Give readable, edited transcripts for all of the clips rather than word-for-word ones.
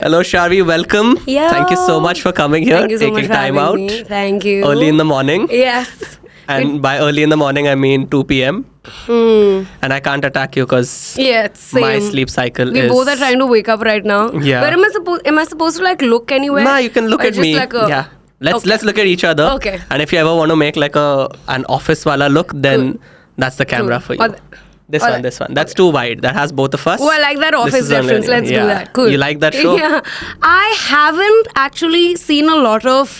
Hello, Sharvi. Welcome. Yo. Thank you so much for coming here, Thank you so much taking for time having out me. Thank you. early in the morning. Yes. And by early in the morning, I mean 2 p.m. And I can't attack you because Yeah, it's same. my sleep cycle We is. both are trying to wake up right now. Yeah. Where am I supposed? Am I supposed to like look anywhere? Nah, you can look Or at just me. Like a, Yeah. Let's Okay. let's look at each other. Okay. And if you ever want to make like an office wala look, then that's the camera Cool. for you. Or the- This or one, the- this one. That's too wide. That has both of us. Oh, I like that This office is only- reference. Let's yeah. do that. Cool. You like that show? Yeah. I haven't actually seen a lot of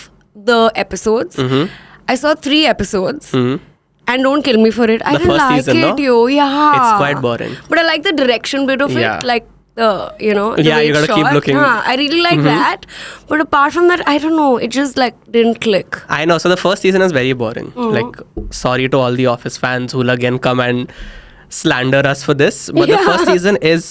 the episodes. Mm-hmm. I saw 3 episodes. And don't kill me for it. I The didn't first like season, it, no? yo. Yeah. It's quite boring. But I like the direction bit of Yeah. it. Like the, the Yeah, way you it's gotta keep shot. looking. I really like that. But apart from that, I don't know. It just like didn't click. I know. So the first season is very boring. Like, sorry to all the Office fans who'll again come and slander us for this. But the Yeah. first season is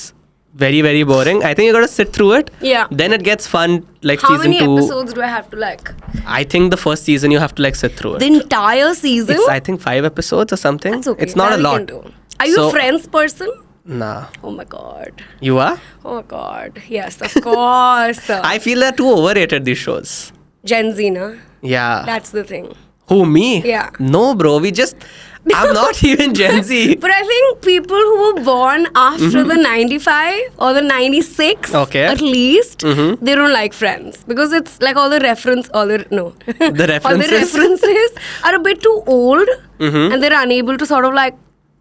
very, very boring. I think you got to sit through it. Yeah. Then it gets fun. Like How season many 2. episodes do I have to like? I think the first season you have to like sit through it. The entire season? It's I think 5 episodes or something. That's okay. It's not That a we lot. can do. Are you So- a Friends person? Nah. Oh my god. You are? Oh my god. Yes, of course. I feel they're too overrated, these shows. Gen Z, na? Yeah. That's the thing. Who, me? Yeah. No, bro. I'm not even Gen Z. But I think people who were born after the 95 or the 96 Okay. at least, they don't like Friends. Because it's like all the The all the references. references are a bit too old and they're unable to sort of like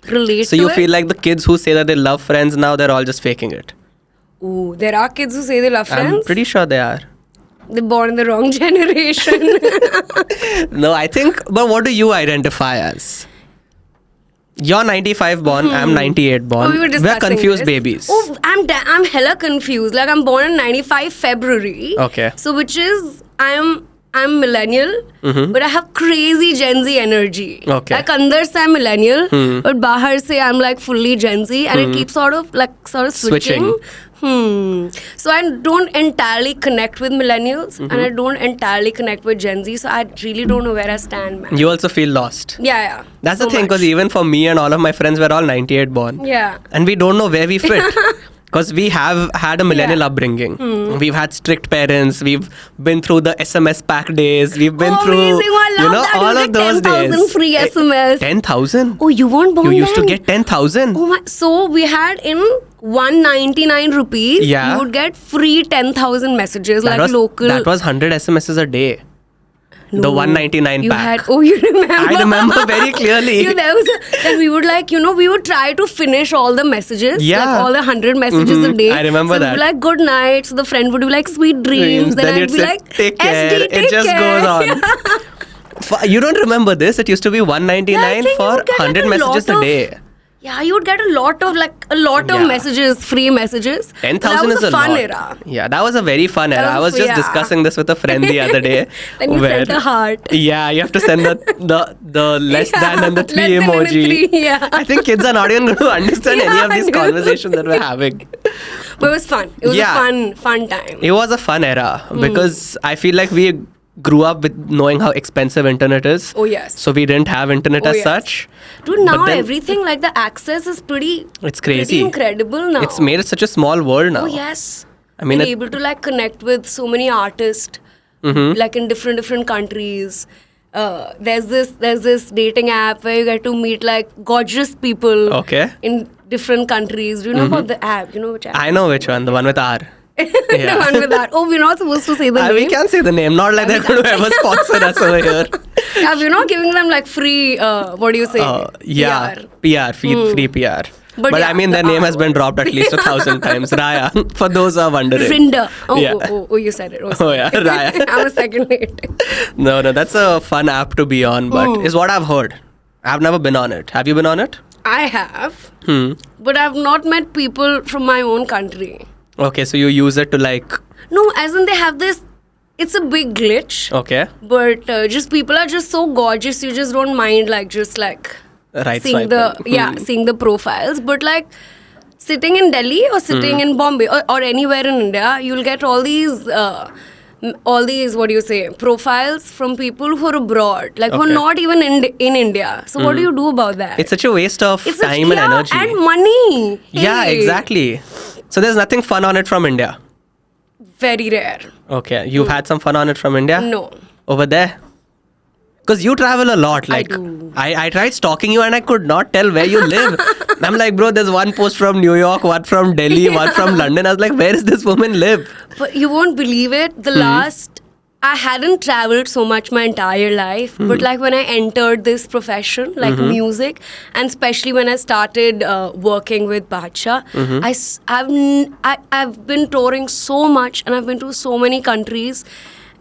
relate So to you it. feel like the kids who say that they love Friends now, they're all just faking it. Ooh, there are kids who say they love Friends. I'm pretty sure they are. They're born in the wrong generation. No, I think, but what do you identify as? You're 95 born, I'm 98 born. Oh, we were discussing confused this. babies. Oh, I'm hella confused. Like I'm born in 95 February. Okay. So which is I'm millennial, but I have crazy Gen Z energy. Okay. Like andar se I'm millennial, but bahar se I'm like fully Gen Z, and it keeps sort of switching. So I don't entirely connect with millennials, and I don't entirely connect with Gen Z. So I really don't know where I stand, man. You also feel lost. Yeah. That's so the thing, much. because even for me and all of my friends, we're all 98 born. Yeah. And we don't know where we fit. Because we have had a millennial Yeah. upbringing. We've had strict parents. We've been through the SMS pack days. We've been Oh, through, amazing. I love that. all You of get those 10,000 days. free SMS. 10,000? Oh, you weren't born You used to then? get 10,000? Oh my! So we had in 199 rupees. Yeah. You would get free 10,000 messages local. That was 100 SMSs a day. The No. 199 You pack. had. Oh, you remember? I remember very clearly. There was then we would like we would try to finish all the messages. Yeah. Like all the 100 messages a day. I remember so that. We'd be like good night. So the friend would be like sweet dreams. Then I'd you'd be say, like take care. SD, It take just care. goes on. You don't remember this? It used to be 199 Yeah, I think you for would get, like, 100 a messages lot a of- day. Yeah, you would get a lot of Yeah. messages, free messages. 10,000 That was is a fun lot. era. Yeah, that was a very fun era. I was just yeah. discussing this with a friend the other day. Then you sent a heart. Yeah, you have to send the less than and the 3 less than and emoji. the 3, yeah. I think kids are not even going to understand any of Yeah, these dude. conversations that we're having. But it was fun. It was Yeah. a fun time. It was a fun era because I feel like we grew up with knowing how expensive internet is. Oh, yes. So we didn't have internet Oh, as yes. such. Dude, now But then- everything like the access is pretty. It's crazy. Pretty incredible now. It's made it such a small world now. Oh yes. I mean, You're it- able to like connect with so many artists, like in different countries. There's this dating app where you get to meet like gorgeous people. Okay. In different countries. Do you know about the app? You know which app? I know which one, the one with R. The one with that. Oh, we're not supposed to say the name. We can say the name, not like they're going to ever sponsor us over here. Yeah, we're not giving them like free. What do you say? Yeah, PR, free PR. But But yeah, I mean, the their name R has been dropped at least 1,000 times. Raya, for those who are wondering. Rinder. Oh, Yeah. oh, you said it. Oh, yeah, Raya. I'm a second late. No, that's a fun app to be on, but is what I've heard. I've never been on it. Have you been on it? I have, but I've not met people from my own country. Okay, so you use it to like, No, as in they have this. It's a big glitch, okay, but just people are just so gorgeous. You just don't mind just right seeing swiping. seeing the profiles. But like sitting in Delhi or sitting in Bombay or anywhere in India, you'll get all these what do you say, profiles from people who are abroad, like who are Okay. not even in India. So what do you do about that? It's such a waste of It's time and energy. and money. Yeah, Hey. exactly. So there's nothing fun on it from India. Very rare. Okay. You've had some fun on it from India? No. Over there? Because you travel a lot. Like, do. I tried stalking you and I could not tell where you live. I'm like, bro, there's one post from New York, one from Delhi, one from London. I was like, where does this woman live? But you won't believe it. The last, I hadn't traveled so much my entire life. But like when I entered this profession, like music, and especially when I started working with Badshah, I've been touring so much and I've been to so many countries.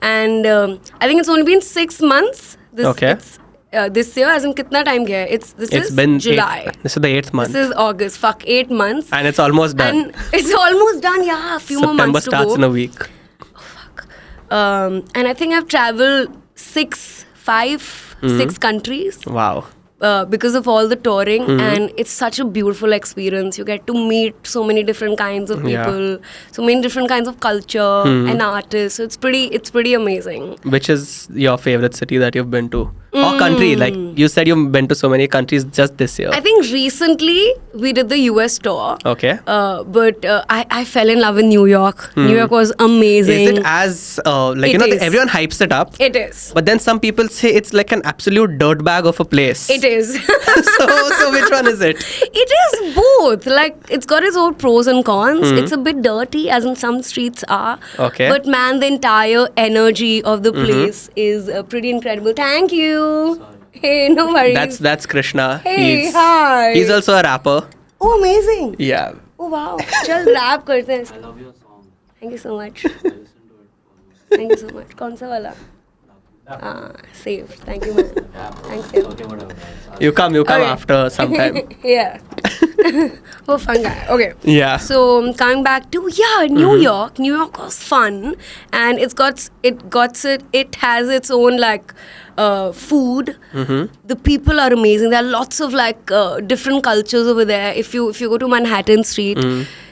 And I think it's only been 6 months. This year, as in kitna time gaya? This is been July. This is the 8th month. This is August. 8 months. And it's almost done. And it's almost done, yeah. A few more months to go. September starts in a week. And I think I've traveled 6 countries. Wow. Because of all the touring, and it's such a beautiful experience. You get to meet so many different kinds of people, so many different kinds of culture and artists. So it's pretty amazing. Which is your favorite city that you've been to? Or country? Like you said, you've been to so many countries just this year. I think recently we did the US tour. Okay. But I fell in love with New York. New York was amazing. Is it as everyone hypes it up? It is. But then some people say it's like an absolute dirtbag of a place. It is. so which one is it? It is both. Like, it's got its own pros and cons. It's a bit dirty, as in some streets are. Okay. But man, the entire energy of the place is pretty incredible. Thank you. Hey, no worries. That's Krishna. Hey, hi. He's also a rapper. Oh, amazing. Yeah. Oh, wow. Chal, rap karte hain. I love your song. Thank you so much. Thank you so much. Kaun sa wala? Save. Thank you, man. Thanks, Save. You come Okay. after some time. Yeah. Oh, fun guy. Okay. Yeah. So coming back to New York. New York was fun, and it has its own like food. The people are amazing. There are lots of like different cultures over there. If you go to Manhattan Street.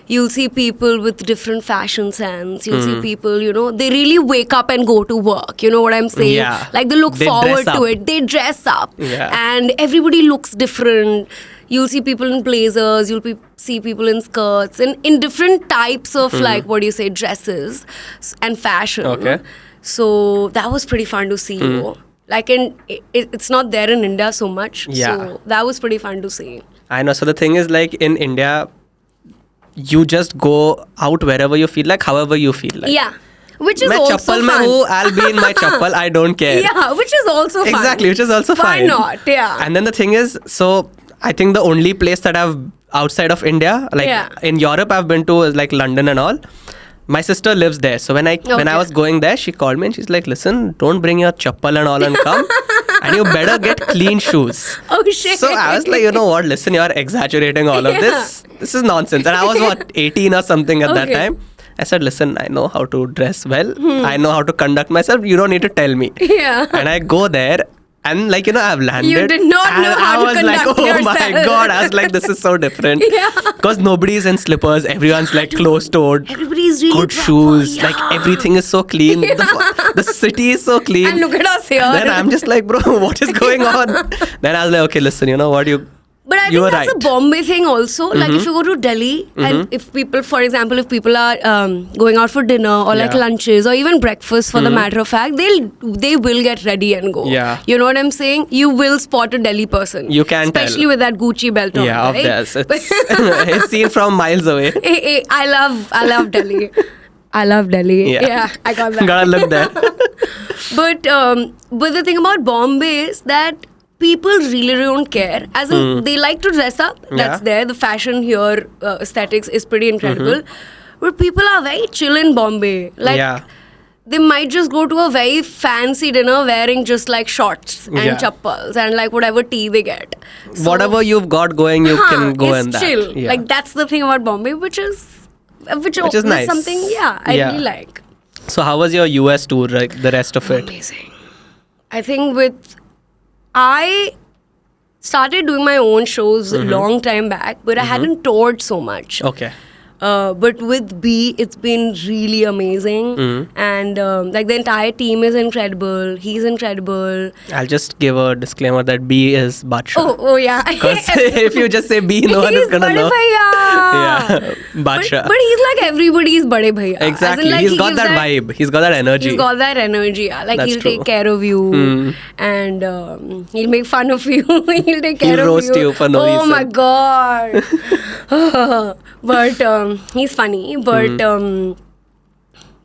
You'll see people with different fashion sense. You'll see people, they really wake up and go to work. You know what I'm saying? Yeah. Like they look They forward dress to up. it. They dress up. Yeah. And everybody looks different. You'll see people in blazers. See people in skirts. And in different types of dresses and fashion. Okay. So that was pretty fun to see. Like it's not there in India so much. Yeah. So that was pretty fun to see. I know. So the thing is, like in India, you just go out wherever you feel like, however you feel like. Yeah. Which is मैं also चप्पल में fun. हूँ, I'll be in my chappal, I don't care. Yeah, which is also fun. Exactly, which is also Why fine. not? Yeah. And then the thing is, so I think the only place that I've outside of India, like in Europe, I've been to is like London and all. My sister lives there, so when I was going there, she called me and she's like, "Listen, don't bring your chappal and all and come, and you better get clean shoes." Oh shit. So I was like, you know what? Listen, you're exaggerating all of this. This is nonsense. And I was 18 or something at that time. I said, listen, I know how to dress well. I know how to conduct myself. You don't need to tell me. Yeah. And I go there. And I've landed. You did not and know how to conduct I was like, oh my yourself. God. I was like, this is so different. Yeah. Because nobody's in slippers. Everyone's like closed-toed. Everybody's really good proper, shoes. yeah. Like everything is so clean. The city is so clean. And look at us here. Then I'm just like, bro, what is going on? Then I was like, okay, listen, you know what? But I you think were that's right. a Bombay thing also. Like if you go to Delhi and if people, for example, if people are going out for dinner or like lunches or even breakfast for the matter of fact, they will get ready and go. Yeah. You know what I'm saying? You will spot a Delhi person. You can especially tell. with that Gucci belt on. Yeah, right? of theirs. It's seen from miles away. Hey, I love Delhi. I love Delhi. Yeah, I got that. Gotta look there. But the thing about Bombay is that people really don't care. As in, they like to dress up. That's there. The fashion here, aesthetics is pretty incredible. But people are very chill in Bombay. Like, they might just go to a very fancy dinner wearing just like shorts and chappals and like whatever tea they get. So, whatever you've got going, you can go in that. Chill. Yeah. Like, that's the thing about Bombay, which is nice. Something, I really like. So how was your US tour, like the rest of it? Amazing. I think I started doing my own shows a long time back, but I hadn't toured so much. Okay. But with B, it's been really amazing. And like the entire team is incredible. He's incredible. I'll just give a disclaimer that B is Badshah. Oh yeah. Because if you just say B, no one is gonna know. Yeah, Badshah. But he's like everybody's bade bhaiya. Exactly. Like, he's got that vibe. He's got that energy. He's got that energy. Yeah. Like That's he'll true. take care of you, and he'll make fun of you. He'll take care of you. He'll roast you for no reason. Oh my god. But he's funny. But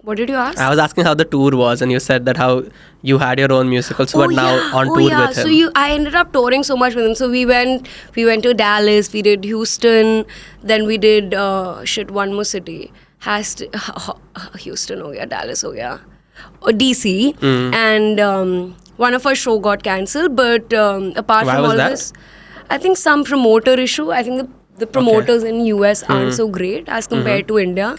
what did you ask? I was asking how the tour was, and you said that how you had your own musicals, but now on tour with him. So I ended up touring so much with him. So we went to Dallas, we did Houston, then we did one more city. Houston ho gaya, Dallas ho gaya, DC, and one of our show got cancelled. But apart Why from was all that? this, I think some promoter issue. I think the promoters in US aren't so great as compared to India.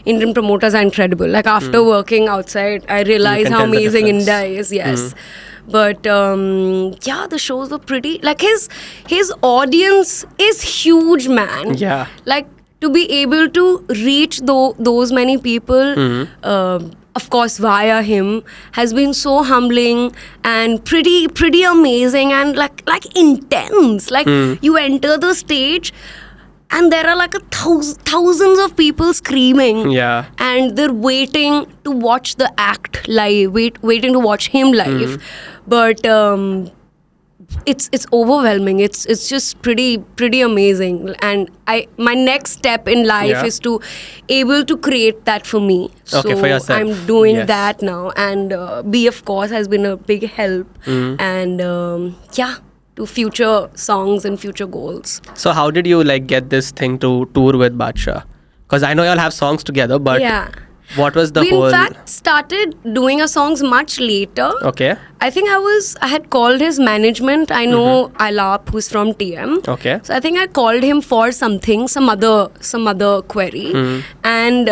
Indian promoters are incredible. Like after working outside, I realized can how tell the amazing difference. India is. Yes. But yeah, the shows were pretty. Like his audience is huge, man. Yeah. Like to be able to reach those many people, of course via him, has been so humbling and pretty amazing and like intense. Like you enter the stage and there are like thousands of people screaming. Yeah. And they're waiting to watch the act live, waiting to watch him live. But it's overwhelming. It's just pretty amazing. And my next step in life is to able to create that for me. Okay, So for yourself. I'm doing Yes. that now. And B, of course, has been a big help. And to future songs and future goals. So how did you like get this thing to tour with Badshah? Because I know y'all have songs together, but what was the we whole? in fact started doing our songs much later. Okay. I think I had called his management. I know Alap, who's from TM. Okay. So I think I called him for something, some other query, and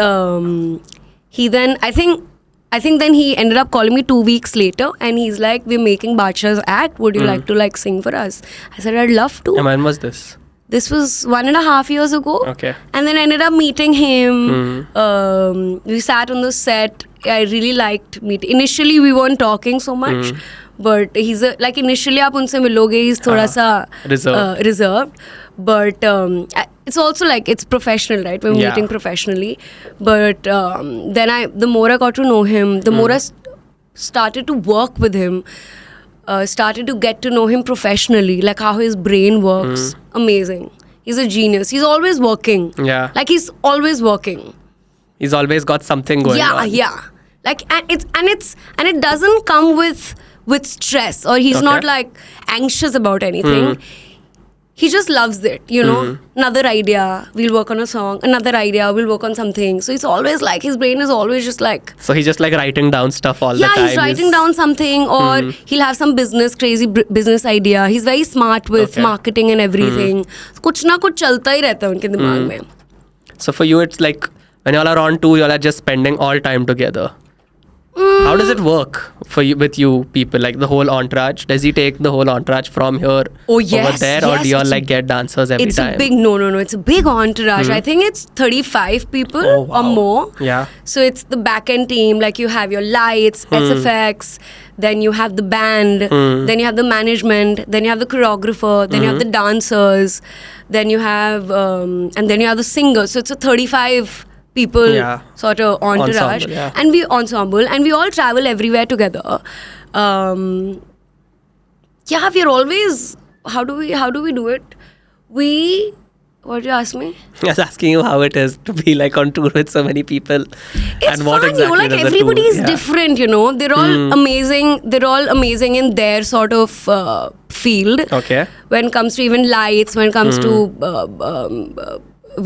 he then I think then he ended up calling me 2 weeks later, and he's like, "We're making Badshah's act. Would you like to like sing for us?" I said, "I'd love to." And when was this? This was 1.5 years ago. Okay. And then I ended up meeting him. We sat on the set. I really liked meeting. Initially, we weren't talking so much. But he's like initially आप उनसे मिलोगे, he's थोड़ा सा reserved. But it's also like it's professional, right? We're meeting professionally. But then the more I got to know him, the more I started to work with him. Started to get to know him professionally, like how his brain works. Amazing. He's a genius. He's always working. Yeah. Like he's always working. He's always got something going on. Yeah. Like and it doesn't come with stress, or he's not like anxious about anything. He just loves it, you know. Another idea, we'll work on a song. Another idea, we'll work on something. So it's always like his brain is always just like. So he's just like writing down stuff all the time. Yeah, he's writing down something, or he'll have some crazy business idea. He's very smart with marketing and everything. कुछ ना कुछ चलता ही रहता है उनके दिमाग में. So for you, it's like when y'all are on tour, y'all are just spending all time together. How does it work for you with you people, like the whole entourage? Does he take the whole entourage from here over there, or do y'all like get dancers every time? It's a big no. It's a big entourage. I think it's 35 people or more. Yeah. So it's the back end team. Like you have your lights, SFX, then you have the band, then you have the management, then you have the choreographer, then you have the dancers, then you have and then you have the singers. So it's a 35 people sort of entourage, and we all travel everywhere together. We're always how do we do it? What did you ask me? I was asking you how it is to be like on tour with so many people. It's fun, like everybody is different, They're all amazing. They're all amazing in their sort of field. Okay. When it comes to even lights, when it comes to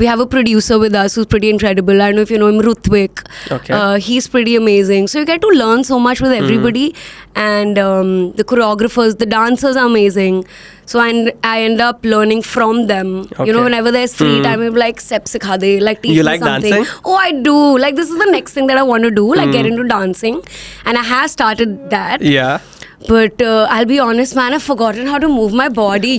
we have a producer with us who's pretty incredible. I don't know if you know him, Ruthvik. Okay. He's pretty amazing. So you get to learn so much with everybody. And the choreographers, the dancers are amazing. So I end up learning from them. Okay. Whenever there's free time, I'm like, Step sikha de, like teach You me like something. dancing? Oh, I do. Like this is the next thing that I want to do, like get into dancing. And I have started that. Yeah. But I'll be honest, man, I've forgotten how to move my body,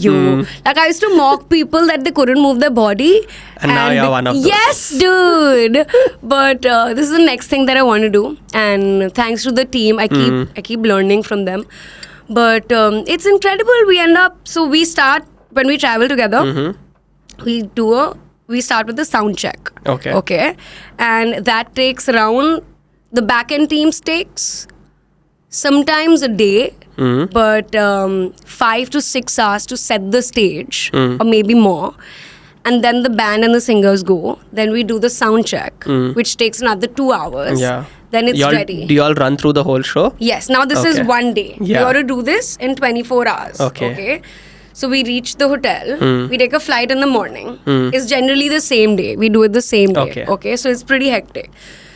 Like, I used to mock people that they couldn't move their body. And now you're one of those. Yes, dude. But this is the next thing that I want to do. And thanks to the team, I keep learning from them. But it's incredible. We end up, so we start, when we travel together, we start with the sound check. Okay. And that takes around, the back-end teams takes sometimes a day, but 5 to 6 hours to set the stage, or maybe more. And then the band and the singers go. Then we do the sound check, which takes another 2 hours. Yeah. Then it's ready. Do you all run through the whole show? Yes. Now this is one day. Yeah. You got to do this in 24 hours. Okay. So we reach the hotel. We take a flight in the morning. It's generally the same day. We do it the same day. Okay. So it's pretty hectic.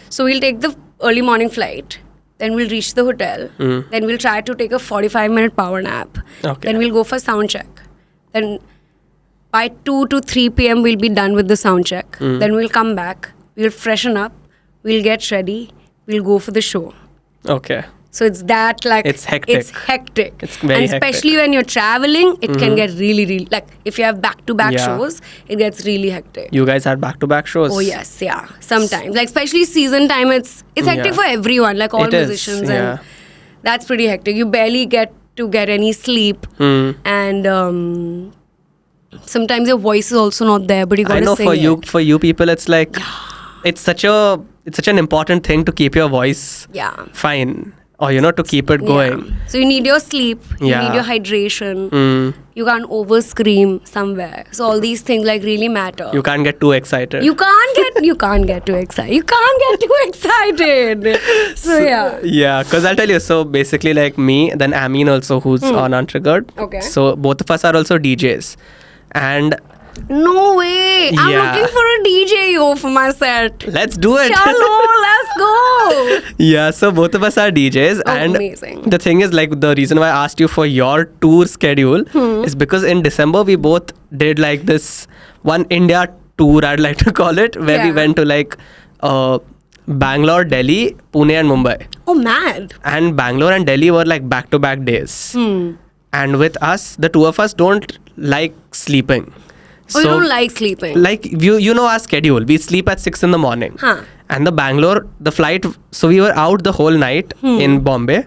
So we'll take the early morning flight. Then we'll reach the hotel. Then we'll try to take a 45-minute power nap. Then we'll go for sound check. Then by 2 to 3 p.m. we'll be done with the sound check. Then we'll come back. We'll freshen up. We'll get ready. We'll go for the show. Okay. So it's that, like, it's hectic. It's hectic. It's very and especially when you're traveling, it can get really, like, if you have back-to-back shows, it gets really hectic. You guys had back-to-back shows? Oh, yes, yeah. Sometimes. Like, especially season time, it's hectic for everyone, like all musicians. And that's pretty hectic. You barely get to get any sleep. And sometimes your voice is also not there, but you gotta sing it. For you people, it's like, it's such an important thing to keep your voice fine. Or, to keep it going. So you need your sleep, you need your hydration, you can't over-scream somewhere. So all these things, like, really matter. You can't get too excited. You can't get too excited. So yeah. Yeah, because I'll tell you, so basically like me, then Amin also, who's on Untriggered. Okay. So both of us are also DJs. And no way. I'm looking for a DJ for my set. Let's do it. Chalo, let's go. Yeah, so both of us are DJs. And amazing. The thing is, like, the reason why I asked you for your tour schedule is because in December we both did like this one India tour, I'd like to call it, where we went to like Bangalore, Delhi, Pune and Mumbai. Oh, mad. And Bangalore and Delhi were like back-to-back days. And with us, the two of us don't like sleeping. Oh, you don't like sleeping? Like, you know our schedule. We sleep at 6 in the morning. And the Bangalore, the flight, so we were out the whole night in Bombay,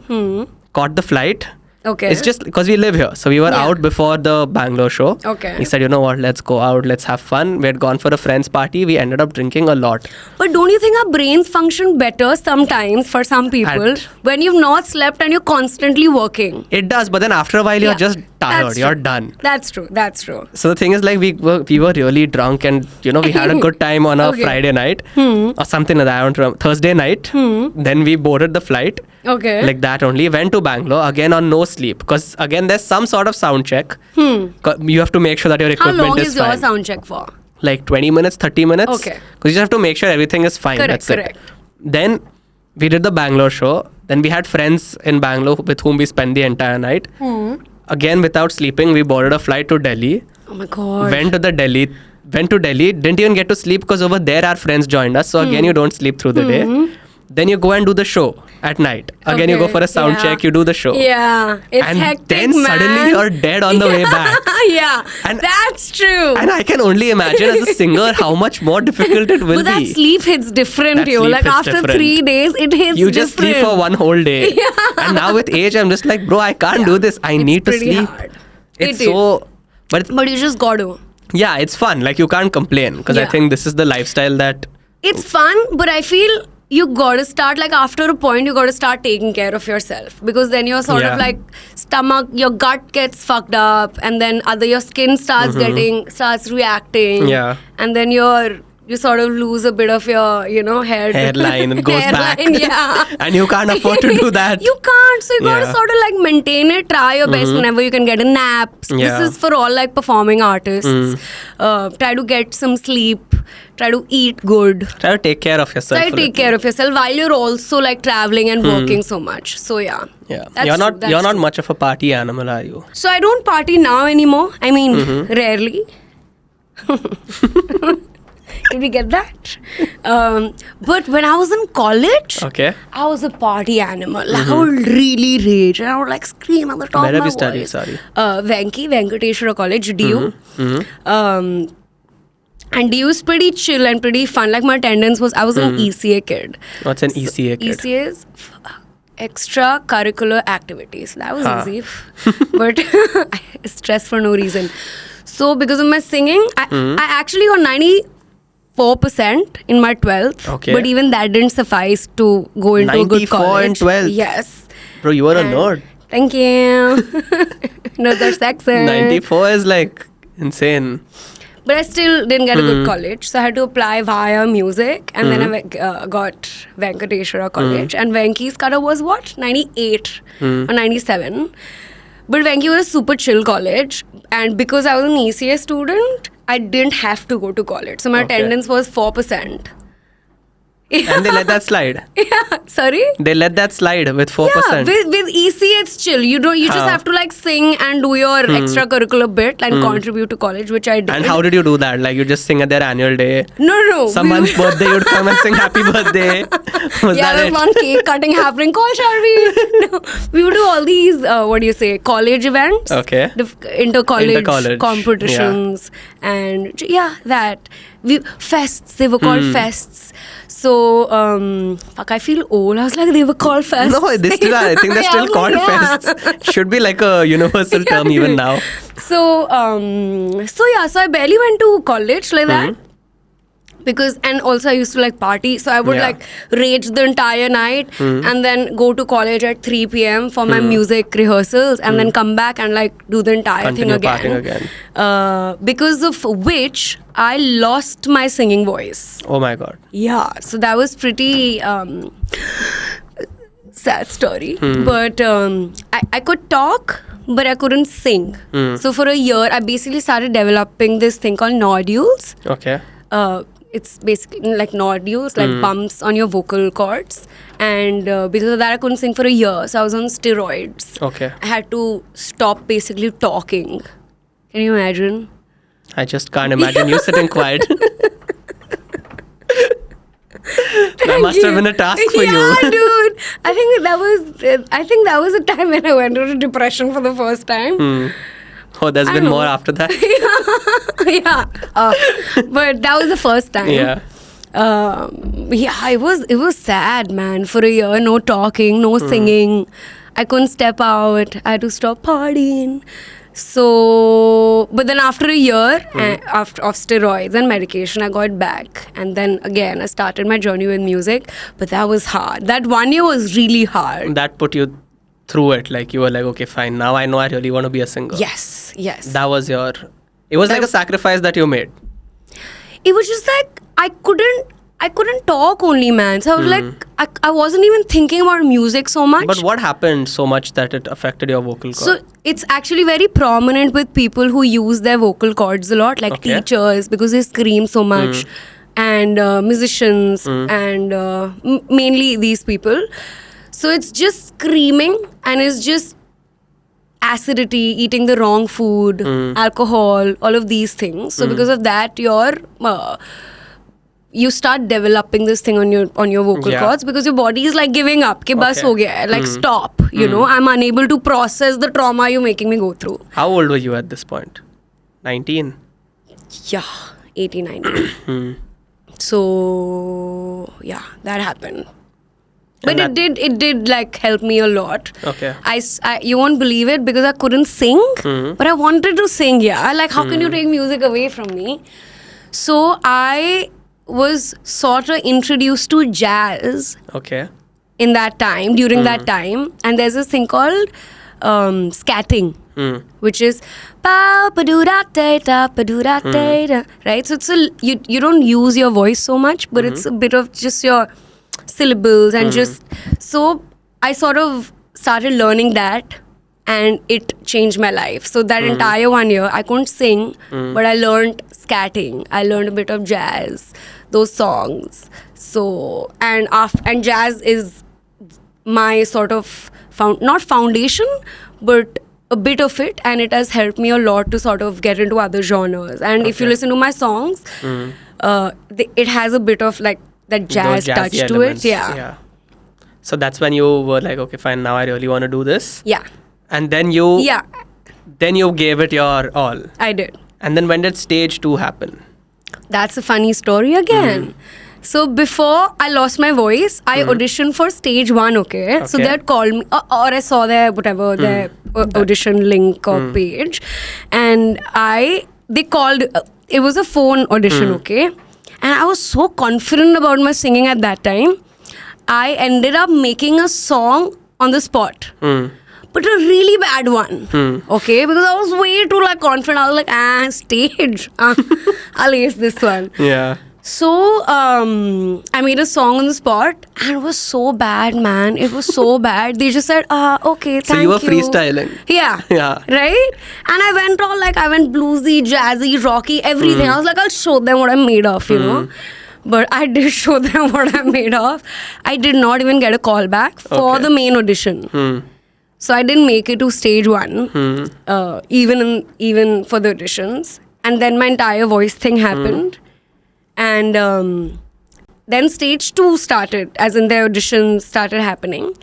caught the flight. Okay. It's just because we live here. So we were out before the Bangalore show. Okay. We said, you know what, let's go out, let's have fun. We had gone for a friend's party. We ended up drinking a lot. But don't you think our brains function better sometimes for some people when you've not slept and you're constantly working? It does, but then after a while you're just tired. You're done. That's true. So the thing is, like, we were really drunk and, we had a good time on a Friday night or something like that. I don't remember. Thursday night. Then we boarded the flight. Okay. Like that only. Went to Bangalore again on no sleep. Because again, there's some sort of sound check. You have to make sure that your equipment is fine. How long is your sound check for? Like 20 minutes, 30 minutes. Okay. Because you just have to make sure everything is fine. That's it. Then we did the Bangalore show. Then we had friends in Bangalore with whom we spent the entire night. Again, without sleeping, we boarded a flight to Delhi. Oh my God. Went to Delhi, didn't even get to sleep because over there our friends joined us. So again, you don't sleep through the day. Then you go and do the show at night. Again, you go for a sound check, you do the show. Yeah, it's hectic, then suddenly you're dead on the way back. Yeah, and that's true. And I can only imagine as a singer how much more difficult it will be. But that sleep hits different, Like after 3 days, it hits You just sleep for one whole day. Yeah. And now with age, I'm just like, bro, I can't do this. I need to sleep. Hard. It's so... But you just got to. Yeah, it's fun. Like, you can't complain. Because I think this is the lifestyle that... It's fun, but I feel... You gotta start, like, after a point, you gotta start taking care of yourself. Because then you're sort of like, your gut gets fucked up. And then your skin starts reacting. Yeah. And then you sort of lose a bit of your, hairline and goes back. Yeah. And you can't afford to do that. You can't. So you gotta sort of like maintain it, try your best whenever you can get a nap. Yeah. This is for all like performing artists. Try to get some sleep. Try to eat good. Try to take care of yourself. Try to take care of yourself while you're also like traveling and working so much. So yeah. Yeah. You're not much of a party animal, are you? So I don't party now anymore. I mean, rarely. Did we get that? But when I was in college, Okay. I was a party animal. Like I would really rage and I would like scream at the top Where of have my you studied? voice. Sorry. Venkateshwara College, DU. And DU is pretty chill and pretty fun. Like my attendance was, I was an ECA kid. What's an ECA kid? ECA is extracurricular activities. That was easy. But stress for no reason. So because of my singing, I actually got 94% in my 12th. Okay. But even that didn't suffice to go into a good 94 college. in 12th? Yes. Bro, you were a nerd. Thank you. No, that's accent. 94 is like insane. But I still didn't get a good college. So I had to apply via music. And then I got Venkateshwara College. And Venki's cutoff was what? 98 or 97. But Venki was a super chill college. And because I was an ECA student, I didn't have to go to college. So my attendance was 4%. And they let that slide. Yeah, sorry? They let that slide with 4%. Yeah, with ECA it's chill. You just have to like sing and do your extracurricular bit and contribute to college, which I did. And how did you do that? Like you just sing at their annual day? No. Someone's birthday, you'd come and sing happy birthday. Was Yeah, that there it? was one cake cutting happening. Call Sharvi. No, we would do all these, college events. Okay. Inter-college competitions. And that. Fests, they were called fests. So, I feel old. I was like, they were called fests. No, they still are. I think they're still called fests. Should be like a universal term even now. So I barely went to college like that. And also I used to like party, so I would like rage the entire night and then go to college at 3 p.m. for my music rehearsals and then come back and like do the entire Continue thing partying again. Because of which I lost my singing voice. Oh my god. Yeah, so that was pretty sad story. But I could talk, but I couldn't sing. So for a year, I basically started developing this thing called nodules. Okay. It's basically like nodules, like bumps on your vocal cords. And because of that, I couldn't sing for a year. So I was on steroids. Okay. I had to stop basically talking. Can you imagine? I just can't imagine you sitting quiet. That must have been a task for you. Yeah, dude. I think that was a time when I went into depression for the first time. Oh, there's been more after that. Yeah. But that was the first time. Yeah. It was sad, man. For a year, no talking, no singing. I couldn't step out. I had to stop partying. So, but then after a year of steroids and medication, I got back. And then again, I started my journey with music. But that was hard. That 1 year was really hard. That put you through it. Like you were like, okay, fine. Now I know I really want to be a singer. Yes. That was it was like a sacrifice that you made. It was just like, I couldn't talk only, man. So I was like, I wasn't even thinking about music so much. But what happened so much that it affected your vocal cords? So it's actually very prominent with people who use their vocal cords a lot, like teachers, because they scream so much, and musicians, and mainly these people. So it's just screaming, and it's just acidity, eating the wrong food, alcohol, all of these things. So because of that, you start developing this thing on your vocal cords, because your body is like giving up. Ke bas ho gaya hai. Like stop. You know, I'm unable to process the trauma you're making me go through. How old were you at this point? 19? Yeah, 18, 19. So yeah, that happened. But it did like help me a lot. Okay. You won't believe it, because I couldn't sing, but I wanted to sing. Yeah, like how can you take music away from me? So I was sort of introduced to jazz. Okay. In that time, during that time, and there's this thing called scatting, which is pa pa do da da da pa do da da da. Right. So it's you don't use your voice so much, but it's a bit of just your syllables and just so I sort of started learning that, and it changed my life. So that entire 1 year I couldn't sing, but I learned scatting. I learned a bit of jazz, those songs. So and jazz is my sort of not foundation, but a bit of it, and it has helped me a lot to sort of get into other genres. And if you listen to my songs, it has a bit of like that jazz Those touch jazzy to elements. it. Yeah. So that's when you were like, okay, fine, now I really want to do this. Yeah. And then you gave it your all. I did. And then when did stage 2 happen? That's a funny story again. So before I lost my voice, I auditioned for stage 1, okay? So they had called me, or I saw their, whatever, their audition link or page. And they called, it was a phone audition, okay? And I was so confident about my singing at that time. I ended up making a song on the spot. But a really bad one, okay? Because I was way too like confident. I was like, stage. I'll ace this one. Yeah. So I made a song on the spot and it was so bad, man. It was so bad. They just said, okay, thank you. So you were freestyling. Yeah. Yeah. Right? And I went all like, I went bluesy, jazzy, rocky, everything. I was like, I'll show them what I'm made of, you know? But I did show them what I'm made of. I did not even get a call back for the main audition. So I didn't make it to stage 1, even for the auditions. And then my entire voice thing happened. And then stage 2 started, as in the auditions started happening.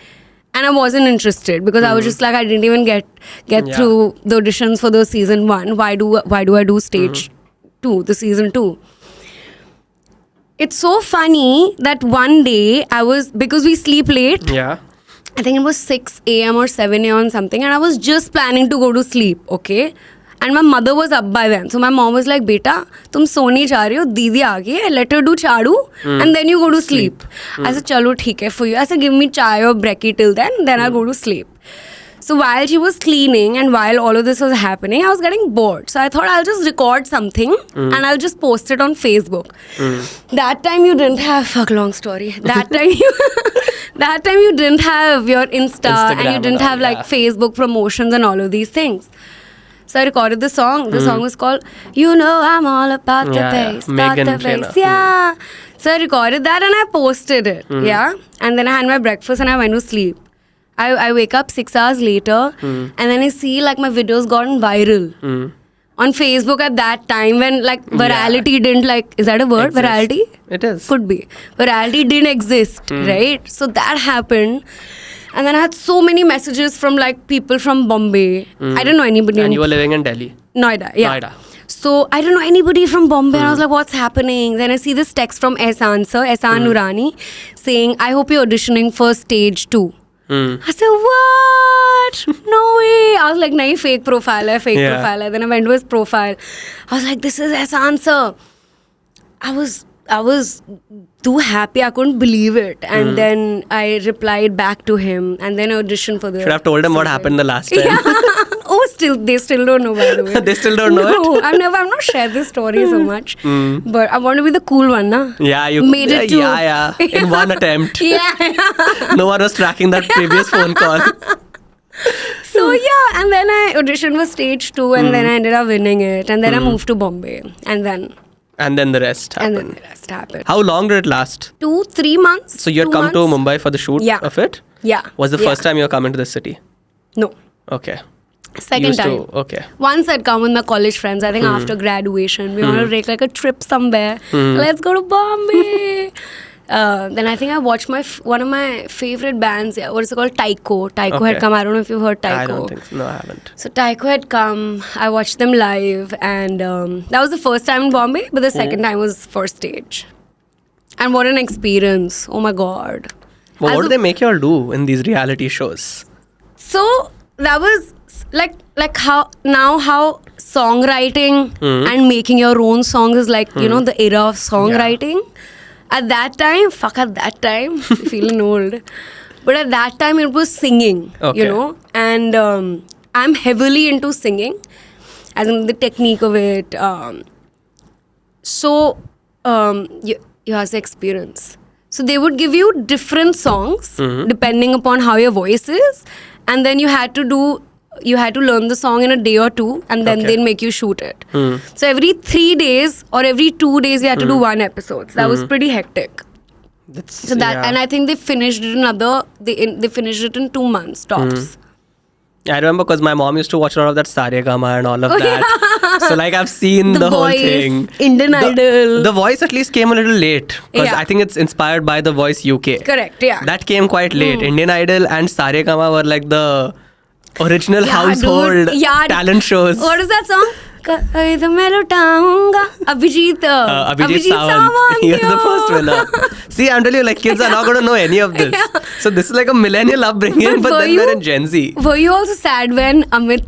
And I wasn't interested because I was just like, I didn't even get through the auditions for the season 1. Why do I do stage 2, the season 2? It's so funny that one day because we sleep late. Yeah. I think it was 6 a.m. or 7 a.m. or something. And I was just planning to go to sleep, okay? And my mother was up by then. So my mom was like, Beta, tum soni ja rahi ho, Didi aa gayi hai, let her do chadu and then you go to sleep. I said, chalo, theek hai for you. I said, give me chai or brekkie till then I'll go to sleep. So while she was cleaning and while all of this was happening, I was getting bored. So I thought I'll just record something and I'll just post it on Facebook. That time you didn't have, long story. That time you didn't have your Instagram and you didn't have like Facebook promotions and all of these things. So I recorded the song. The song was called You Know I'm All About the Bass. Meghan Trainor. Yeah. So I recorded that and I posted it. Yeah. And then I had my breakfast and I went to sleep. I wake up 6 hours later and then I see like my videos gotten viral on Facebook at that time when like virality didn't like, is that a word? Exist. Virality? It is. Could be. Virality didn't exist, right? So that happened. And then I had so many messages from like people from Bombay. I didn't know anybody. And you were living in Delhi? Noida, yeah. Noida. So I didn't know anybody from Bombay. And I was like, what's happening? Then I see this text from Ehsan sir, Ehsan Nurani, saying, I hope you're auditioning for stage 2. I said, what? No way. I was like, nahi, fake profile hai, fake profile hai. Then I went to his profile. I was like, this is Ehsan sir. I was too happy. I couldn't believe it. And then I replied back to him and then auditioned for the... Should have told him what happened the last time. Yeah. They still don't know, by the way. They still don't know it? I've not shared this story so much. But I want to be the cool one, na? Yeah, you made it too. Yeah. In one attempt. Yeah. No one was tracking that previous phone call. So yeah, and then I auditioned for stage 2 and then I ended up winning it. And then I moved to Bombay. And then the rest happened. And then the rest happened. How long did it last? 2-3 months. So you had come to Mumbai for the shoot of it? Yeah. Was the first time you were coming to the city? No. Okay. Second time. Okay. Once I'd come with my college friends, I think after graduation, we want to take like a trip somewhere. Let's go to Bombay. Then I think I watched one of my favorite bands. Yeah, what is it called? Taiko. Taiko had come. I don't know if you've heard Taiko. I don't think so. No, I haven't. So Taiko had come. I watched them live, and that was the first time in Bombay. But the second time was for stage. And what an experience! Oh my god. Well, what do they make you all do in these reality shows? So that was like how songwriting and making your own songs is like you know the era of songwriting. At that time, feeling old. But at that time, it was singing, you know. And I'm heavily into singing, as in the technique of it. So you have the experience. So they would give you different songs depending upon how your voice is, and then you had to learn the song in a day or two, and then they'll make you shoot it. So every 3 days or every 2 days, we had to do one episode. So that was pretty hectic. And I think they finished it they finished it in 2 months tops. I remember because my mom used to watch a lot of that Saregama and all of that. So like I've seen the whole Voice, thing. Indian Idol. The Voice at least came a little late because Yeah. I think it's inspired by The Voice UK. Correct, yeah. That came quite late. Indian Idol and Saregama were like the original household dude. Yeah, talent shows. What is that song? Abhijit Sawant. He was the first winner. See, I'm telling you, like kids are not going to know any of this. Yeah. So this is like a millennial upbringing, but then we're in Gen Z. Were you also sad when Amit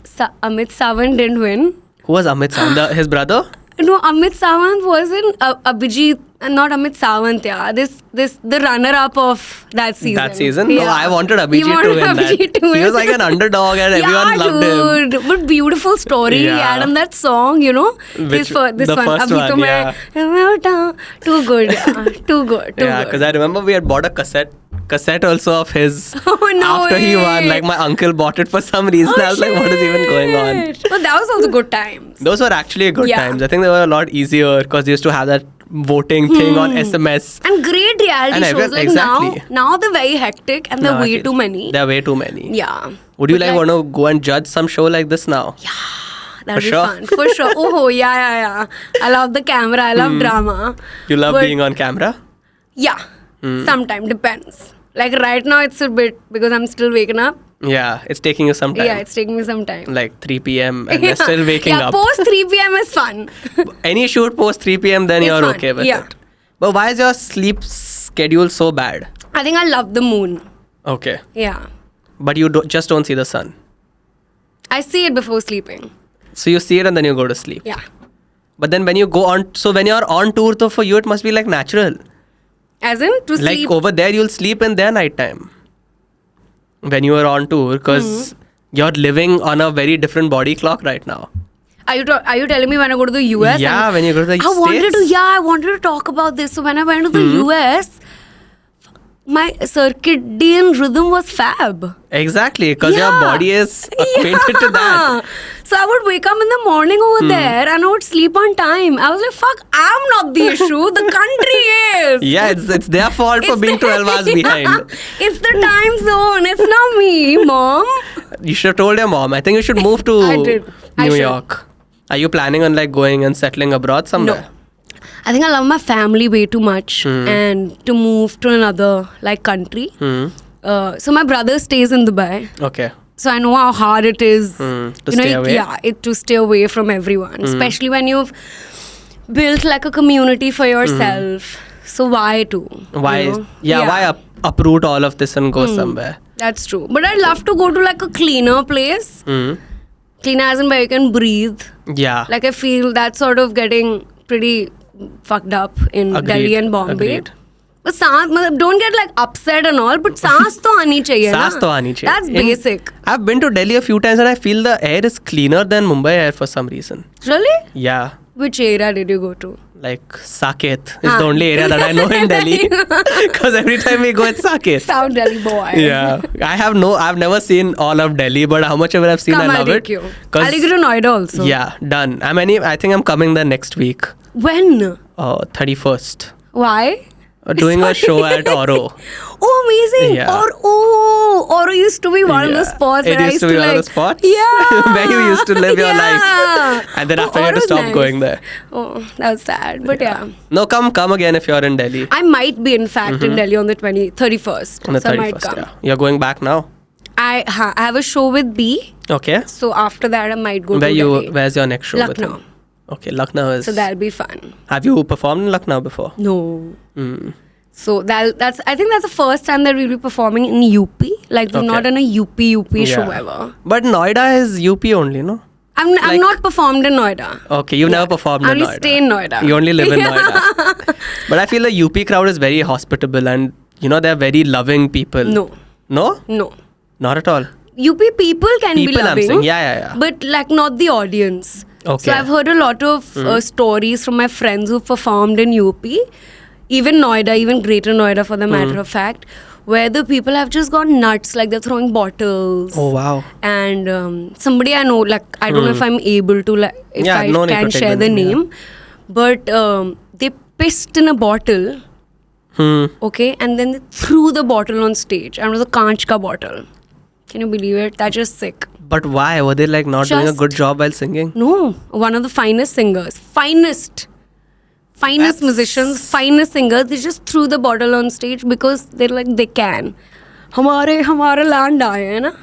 Sawant didn't win? Who was Amit Sawant? His brother? No, Amit Sawant was in Abhijit, not Amit Sawant, yeah. The runner-up of that season. That season? Yeah. No, I wanted You Abhijit wanted to win Abhijit that. to He win. was like an underdog and everyone loved him. Dude, what beautiful story he Yeah. had on that song, you know. Which- this the one, first Abhi to one, main- Too good, yeah. Too good. Yeah, because I remember we had bought a cassette also of his Oh, no after he won. way. Like my uncle bought it for some reason. I was like, what is even going on? But that was also good times. Those were actually good Yeah. times. I think they were a lot easier because they used to have that voting thing on SMS. And great reality And shows. everyone- Like exactly. now they're very hectic and they're No, way okay. too many. There are way too many. Yeah. Would you But like want to go and judge some show like this now? That'd For be sure. fun. For sure. Oh, yeah. I love the camera. I love drama. You love But- being on camera? Yeah. Sometime. Depends. Like right now it's a bit because I'm still waking up. Yeah, it's taking you some time. Yeah, it's taking me some time. Like 3 p.m. and we're still waking yeah, up. post 3 p.m. is fun. Any shoot post 3 p.m. then It's you're fun, okay with yeah. it. But why is your sleep schedule so bad? I think I love the moon. Okay. Yeah. But you just don't see the sun. I see it before sleeping. So you see it and then you go to sleep. Yeah. But then when you go on, so when you're on tour, though, for you it must be like natural. As in to Like sleep. over there, you'll sleep in their nighttime. When you are on tour, because you're living on a very different body clock right now. Are you telling me when I go to the US? Yeah, and when you go to the I wanted States? I wanted to talk about this. So when I went to the US, my circadian rhythm was fab. Exactly, because your Yeah. body is acquainted to that. So I would wake up in the morning over there and I would sleep on time. I was like, fuck, I'm not the issue. The country is. Yeah, it's their fault for It's being the- 12 hours behind. It's the time zone. It's not me, mom. You should have told your mom. I think you should move to I did. I New should. York. Are you planning on like going and settling abroad somewhere? I think I love my family way too much and to move to another like country. So my brother stays in Dubai. Okay. So I know how hard it is To stay away? to stay away from everyone, especially when you've built like a community for yourself. So why to? Why? you know? Why uproot all of this and go somewhere? That's true. But I'd love to go to like a cleaner place. Cleaner as in where you can breathe. Yeah. Like I feel that's sort of getting pretty fucked up in Agreed. Delhi and Bombay. Agreed. But don't get like upset and all, but saans to aani chahiye na. Saans to aani chahiye. That's basic. I've been to Delhi a few times and I feel the air is cleaner than Mumbai air for some reason. Really? Yeah. Which area did you go to? Like Saket is the only area that I know in Delhi. Because every time we go, it's Saket. South Delhi boy. Yeah. I've never seen all of Delhi, but how much ever I've seen, Come, I I'll love take it. you. 'Cause- I'll take you to Noida also. Yeah, done. I think I'm coming there next week. When? 31st. Why? Doing a show at Oro. Oh, amazing. Yeah. Oro used to be one of the spots It where I used to be one of the like, spots Yeah. where you used to live your Yeah. life. And then after you had to Oro's stop nice. going there. Oh, that was sad. But yeah. No, come again if you're in Delhi. I might be in fact in Delhi on the 31st. On the so I might 31st, come. yeah. You're going back now? I have a show with B. Okay. So after that I might go to Delhi. Where's your next show with Lucknow. him? Okay, Lucknow is... So that'll be fun. Have you performed in Lucknow before? No. So that's I think that's the first time that we'll be performing in UP. Like we're Okay. not in a UP show Yeah. ever. But Noida is UP only, no? I'm Like- not performed in Noida. Okay, you've never performed I in only Noida. stay in Noida. You only live in Yeah. Noida. But I feel the UP crowd is very hospitable and, they're very loving people. No. No? No. Not at all. UP people can be People I'm loving. saying, yeah. But like not the audience. Okay. So I've heard a lot of stories from my friends who've performed in UP, even Noida, even Greater Noida for the matter of fact, where the people have just gone nuts, like they're throwing bottles. Oh, wow. And somebody I know, like I don't know if I'm able to, like if Yeah, I no need to can take share the the name, name, but they pissed in a bottle, okay, and then they threw the bottle on stage, and it was a kanch ka bottle. Can you believe it? That's just sick. But why? Were they like not doing a good job while singing? No, one of the finest singers. Finest musicians, finest singers. They just threw the bottle on stage because they're like, they can. हमारे land आए हैं ना?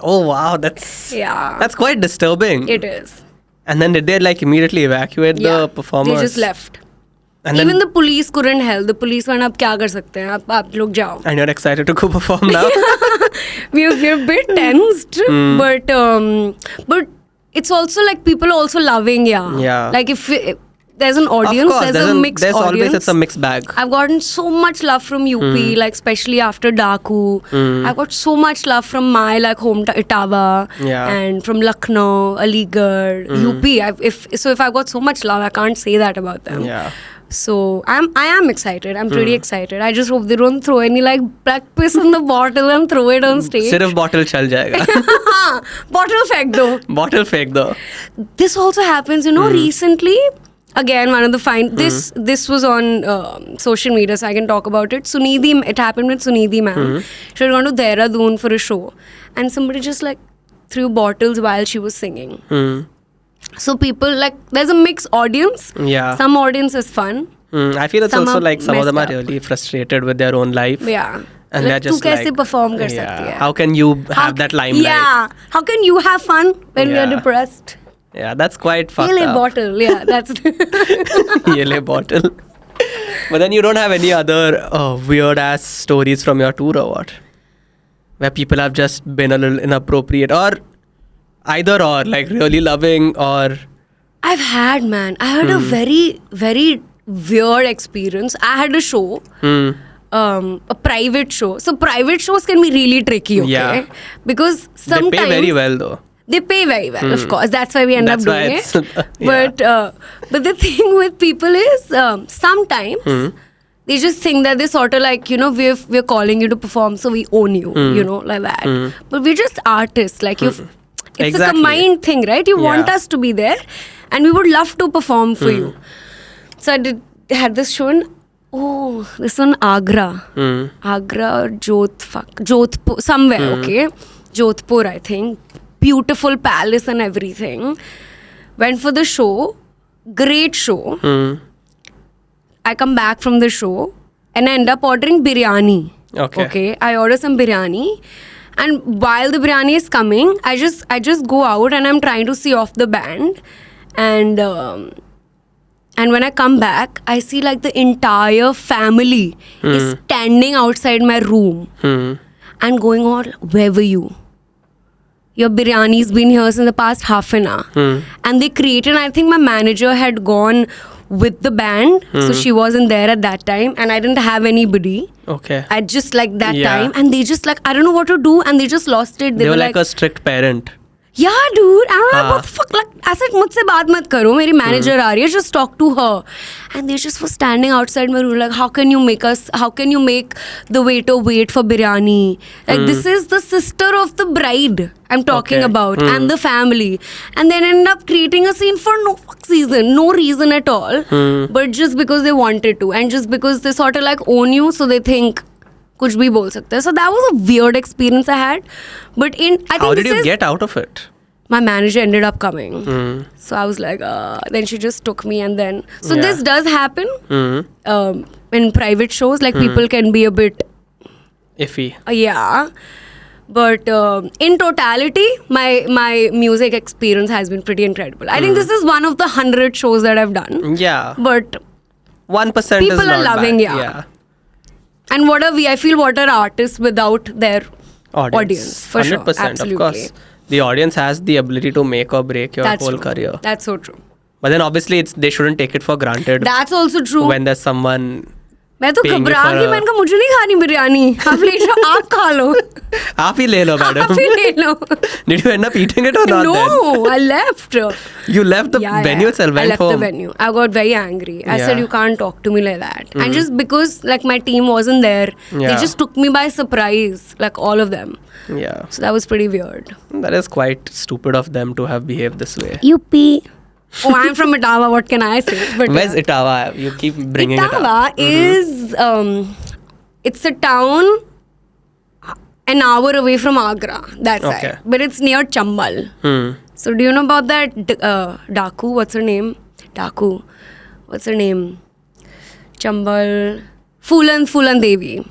Oh wow, that's quite disturbing. It is. And then did they like immediately evacuate the performers? They just left. And even the police couldn't help. The police went, अब क्या कर सकते हैं? आप लोग जाओ. And you're excited to go perform now? we're a bit tensed, but it's also like people also loving, Like if there's an audience, there's a mixed audience. Always it's a mixed bag. I've gotten so much love from UP, like especially after Daku. I've got so much love from my like hometown Etawah and from Lucknow, Aligarh, UP. If I've got so much love, I can't say that about them. Yeah. So I am excited. I'm pretty excited. I just hope they don't throw any like black piss in the bottle and throw it on stage. सिर्फ bottle चल जाएगा. Bottle फेंक दो. Bottle फेंक दो. This also happens, recently. Again, one of the this was on social media, so I can talk about it. Sunidhi, it happened with Sunidhi ma'am. She had gone to Dehradun for a show, and somebody just like threw bottles while she was singing. So people like, there's a mixed audience. Yeah. Some audience is fun. I feel it's also like some of them are really frustrated with their own life. Yeah. And they're just like, perform kar sakti hai? How can you have that limelight? Yeah. How can you have fun when you're depressed? Yeah, that's quite fucked up. Yele bottle. Yeah, that's... Yele bottle. But then you don't have any other weird-ass stories from your tour or what? Where people have just been a little inappropriate or... Either or, like really loving or... I had a very, very weird experience. I had a show, a private show. So private shows can be really tricky, okay? Yeah. Because sometimes... They pay very well though. They pay very well, of course. That's why we end up doing it. But the thing with people is sometimes... They just think that they sort of like, we're calling you to perform, so we own you, like that. But we're just artists, like it's a combined thing, right? You want us to be there and we would love to perform for you. So I had this show in, this one Agra. Agra or Jodhpur, somewhere, okay? Jodhpur, I think. Beautiful palace and everything. Went for the show. Great show. I come back from the show and I end up ordering biryani. Okay. I order some biryani. And while the biryani is coming, I just go out and I'm trying to see off the band. And when I come back, I see like the entire family is standing outside my room and going on, where were you? Your biryani's been here since the past half an hour. And they created, I think my manager had gone with the band, so she wasn't there at that time, and I didn't have anybody. Okay. I just like that time, and they just like, I don't know what to do, and they just lost it. They were like a strict parent. Yeah, dude. I'm like, what the fuck? Like, I said, मुझसे बात मत करो. मेरी manager आ रही है. Just talk to her. And they just were standing outside my room like, how can you make the waiter wait for biryani? Like, this is the sister of the bride I'm talking about and the family. And then end up creating a scene for no reason at all. But just because they wanted to. And just because they sort of like own you, so they think, कुछ भी बोल सकते हैं. So that was a weird experience I had. But how did you get out of it? My manager ended up coming. So I was like, then she just took me and then... So this does happen in private shows. Like people can be a bit... iffy. Yeah. But in totality, my music experience has been pretty incredible. I think this is one of the 100 shows that I've done. Yeah. But 1% people is not are loving, bad. yeah. And I feel what are artists without their audience for 100%, sure. Absolutely. Of course. The audience has the ability to make or break your whole career. That's so true. But then obviously they shouldn't take it for granted. That's also true. When there's someone... मैं तो घबरा गई. मैंने कहा मुझे नहीं खानी बिरयानी. आप ले जाओ, आप खा लो. आप ही ले लो, madam. आप ही ले लो. Did you end up eating it or not? No, I left. You left the venue itself. I left the venue. I got very angry. I said, you can't talk to me like that. And just because like my team wasn't there, they just took me by surprise, like all of them. Yeah. So that was pretty weird. That is quite stupid of them to have behaved this way. UP. Oh, I'm from Etawah. What can I say? But where's Etawah? You keep bringing it up. Etawah is it's a town an hour away from Agra, that Okay. side. But it's near Chambal. Hmm. So do you know about that Daku? What's her name? Daku. What's her name? Chambal. Fulan Devi.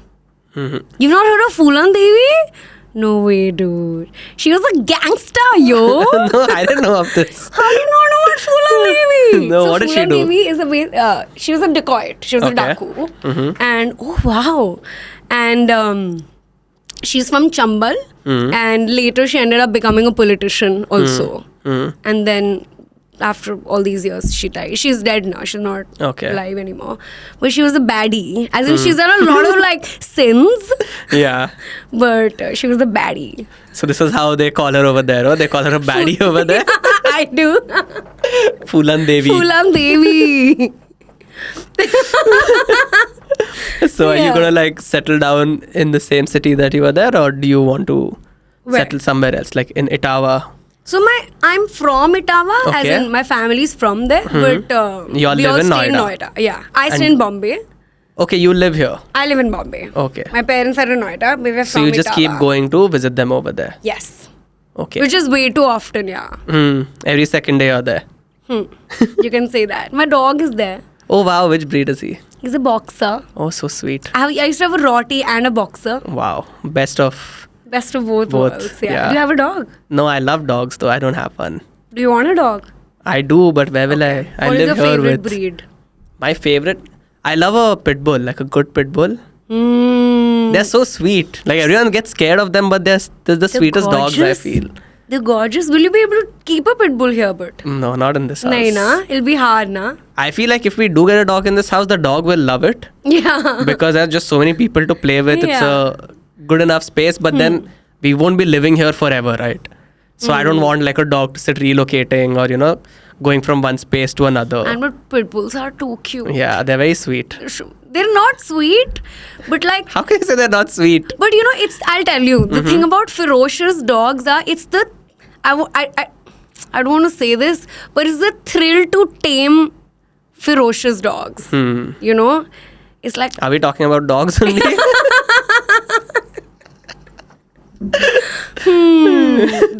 Mm-hmm. You've not heard of Fulan Devi? No way, dude. She was a gangster, yo. No, I didn't know of this. How do you not know about Fulan Devi? No, what did she Fulan do? Devi is she was a dacoit. She was Okay. a Daku. Mm-hmm. And, oh wow. And she's from Chambal. Mm-hmm. And later she ended up becoming a politician also. Mm-hmm. And then after all these years, she died. She's dead now. She's not Okay. alive anymore. But she was a baddie. As in, she's done a lot of like sins. Yeah. But she was a baddie. So this is how they call her over there. Oh, they call her a baddie over there. I do. Fulan Devi. Fulan Devi. So are you Yeah. gonna like settle down in the same city that you were there, or do you want to Where? settle somewhere else, like in Etawah? So I'm from Etawah, as Okay. in my family's from there, but You all we live all in stay in Noida. Noida. Yeah, I stay in Bombay. Okay, you live here. I live in Bombay. Okay. My parents are in Noida, but we're So from you just keep Etawah. going to visit them over there. Yes, Okay. which is way too often. Yeah, Every second day you're there. you can say that. My dog is there. Oh wow, which breed is he? He's a boxer. Oh, so sweet. I used to have a Rottie and a boxer. Wow, best of. Best of both Both, worlds. Yeah. yeah. Do you have a dog? No, I love dogs though. I don't have one. Do you want a dog? I do, but where will I? I What is live your here favorite with breed? my favorite. I love a pit bull, like a good pit bull. They're so sweet. Like everyone gets scared of them, but they're the sweetest dogs, I gorgeous. feel. They're gorgeous. Will you be able to keep a pit bull here, but? No, not in this house. Nahin, na? It'll be hard, na? I feel like if we do get a dog in this house, the dog will love it Yeah. because there's just so many people to play with. It's Yeah. a good enough space, but then we won't be living here forever, right? So I don't want like a dog to sit relocating or going from one space to another. And but pit bulls are too cute. Yeah, they're very sweet. They're not sweet, but like, How can you say they're not sweet? but I'll tell you, the thing about ferocious dogs I don't want to say this, but it's the thrill to tame ferocious dogs. It's like, Are we talking about dogs only?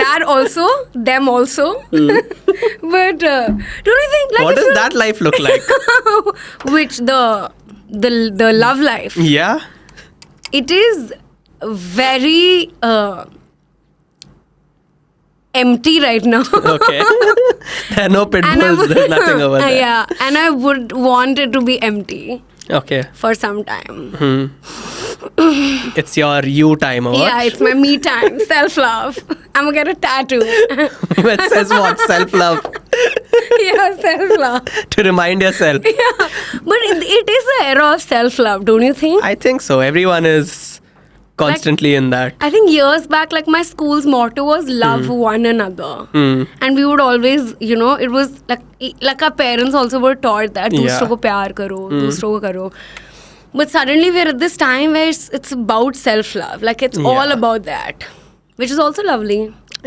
that also, them also. But don't you think like What if does that life look like? which the love life, Yeah. it is very empty right now. Okay. There are no pit And I bulls. would- There's nothing over there. Yeah, and I would want it to be empty Okay. for some time. It's your you time or what? Yeah, it's my me time, self-love. I'm gonna get a tattoo. It says what? Self-love. Yeah, self-love. To remind yourself. Yeah, but it is an era of self-love, don't you think? I think so. Everyone is constantly in that. I think years back, like my school's motto was love one another. And we would always, it was like our parents also were taught that Yeah. दूसरों को प्यार करो, दूसरों को करो. But suddenly we're at this time where it's about self-love. Like it's all Yeah. about that, which is also lovely.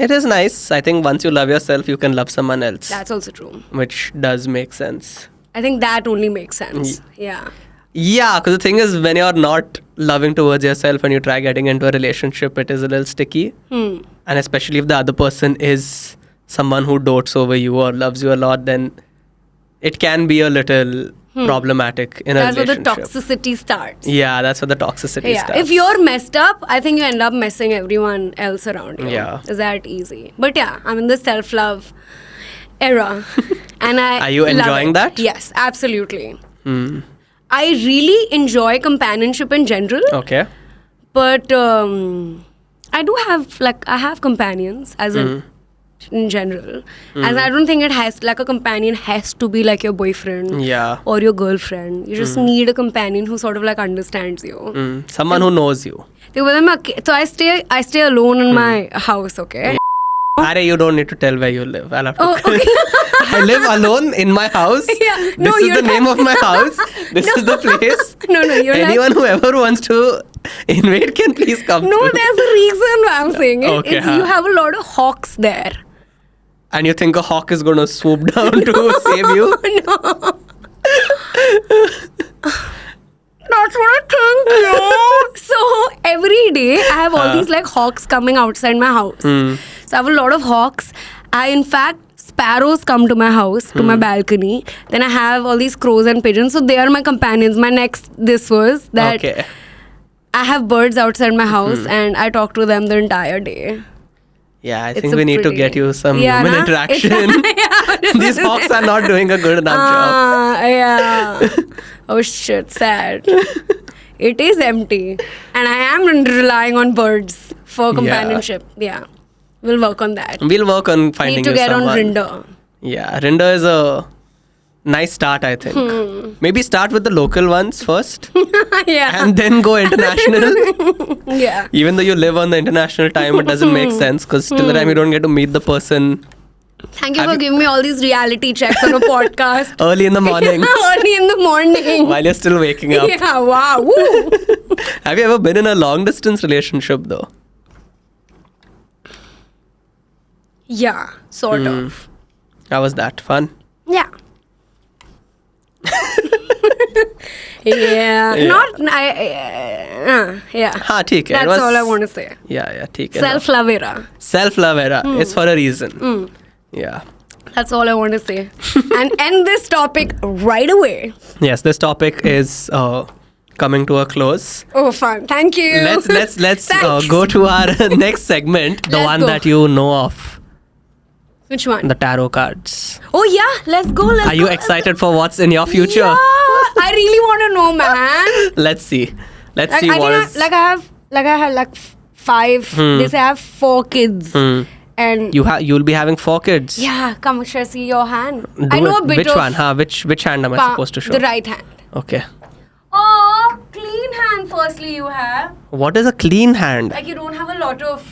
It is nice. I think once you love yourself, you can love someone else. That's also true. Which does make sense. I think that only makes sense. Yeah. Yeah, because the thing is, when you're not loving towards yourself and you try getting into a relationship, it is a little sticky. And especially if the other person is someone who dotes over you or loves you a lot, then it can be a little problematic in a That's where the relationship. toxicity starts. Yeah, that's where the toxicity Yeah. starts. If you're messed up, I think you end up messing everyone else around you. Yeah. Is that easy? But yeah, I'm in the self-love era. And Are you love enjoying it. that? Yes, absolutely. I really enjoy companionship in general. Okay. But I do have, I have companions as in general. As I don't think it has, a companion has to be like your boyfriend. Yeah. Or your girlfriend. You just need a companion who sort of understands you. Someone who knows you. So I stay alone in my house, okay? Are you don't need to tell where you live. I'll have to. Oh, okay. I live alone in my house. Yeah. No, This is you're the name of my house. This is the place. No, you're Anyone who ever wants to invade can please come. No, through. there's a reason why I'm saying it. Okay, It's you have a lot of hawks there. And you think a hawk is going to swoop down to save you? That's what I think, yo. So every day I have all these like hawks coming outside my house. So I have a lot of hawks. In fact, sparrows come to my house, to my balcony. Then I have all these crows and pigeons. So they are my companions. This was that I have birds outside my house and I talk to them the entire day. Yeah, I think we need to get you some human interaction. These hawks are not doing a good enough job. Yeah. Oh shit, sad. It is empty. And I am relying on birds for companionship. Yeah. We'll work on that. We'll work on finding Need to get someone. on Rinder. Yeah, Rinder is a nice start, I think. Maybe start with the local ones first. Yeah. And then go international. Yeah. Even though you live on the international time, it doesn't make sense because till the time you don't get to meet the person Thank you for giving me all these reality checks on a podcast. early in the morning Early in the morning. while you're still waking up. Yeah, wow. Woo. Have you ever been in a long distance relationship though? Yeah, sort of. How was that? Fun? Yeah. Yeah. Not. Yeah. हाँ ठीक है. That's all I want to say. Yeah, ठीक है. Self-love era. Self-love era. It's for a reason. Yeah. That's all I want to say. And end this topic right away. Yes, this topic is coming to a close. Oh, fun. Thank you. Let's go to our next segment, the Let's one go. that you know of, Which one? the tarot cards. Oh, yeah. Let's go. Are you excited for what's in your future? Yeah. I really want to know, man. Let's see. Let's Like, see I what think is. I have like 5. They say I have 4 kids. And You'll be having 4 kids. yeah, come share see your hand. Do I know it. a bit Which of one? Which hand am I supposed to show? the right hand. Okay. Oh, clean hand. Firstly, you have What is a clean hand? like you don't have a lot of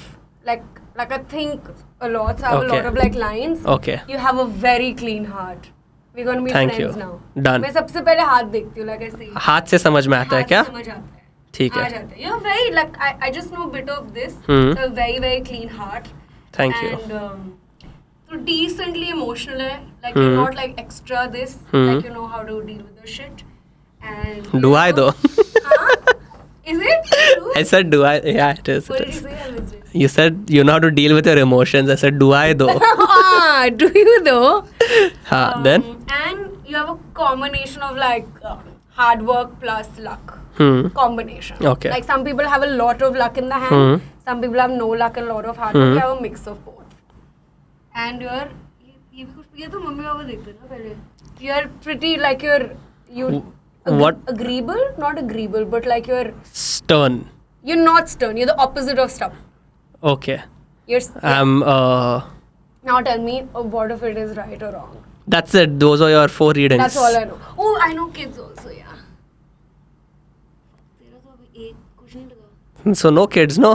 like I think a lot have a Okay. lot of like lines. Okay. You have a very clean heart. We're gonna be Thank friends you. now. Done. मैं सबसे पहले हाथ देखती हूँ like ऐसे ही. हाथ से समझ में आता है हाथ क्या? से समझ आता है. ठीक है. आ जाता है. You're very like I just know a bit of this. A very very clean heart. Thank you. And so decently emotional है. Like you're not like extra this. Like you know how to deal with the shit. And Do I though? Huh? Is it? True? I said do I? Yeah, it is. What It did you is. say? I missed it. You said you know how to deal with your emotions. I said do I though? Do you though? Then? And you have a combination of like hard work plus luck. Combination. Okay. Like some people have a lot of luck in the hand. Some people have no luck and a lot of hard work. You have a mix of both. And you're ये तो mummy papa देखते हैं ना पहले. You're pretty like What? agreeable, not agreeable, but like Stern. you're not stern. You're the opposite of stubborn. Okay. You're Now now tell me what if it is right or wrong. that's it. Those are your 4 readings. That's all I know. Oh, I know kids also, yeah. तेरा तो अभी एक कुछ नहीं लगा. So no kids, no?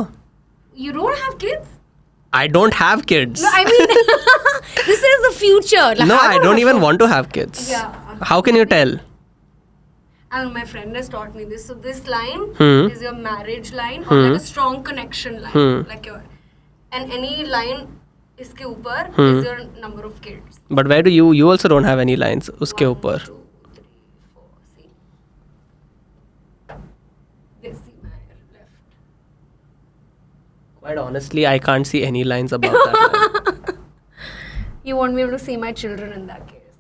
You don't have kids? I don't have kids. No, I mean, this is the future. Like, No, I don't have even a- want to have kids. Yeah. How can you tell? And my friend has taught me this. So this line Hmm. is your marriage line or like a strong connection line. Like your, and any line इसके ऊपर is your number of kids. But where do you also don't have any lines उसके 1, ऊपर. 2, 3, 4. See. This see my left. Quite honestly, I can't see any lines above that line. You won't be able to see my children in that case.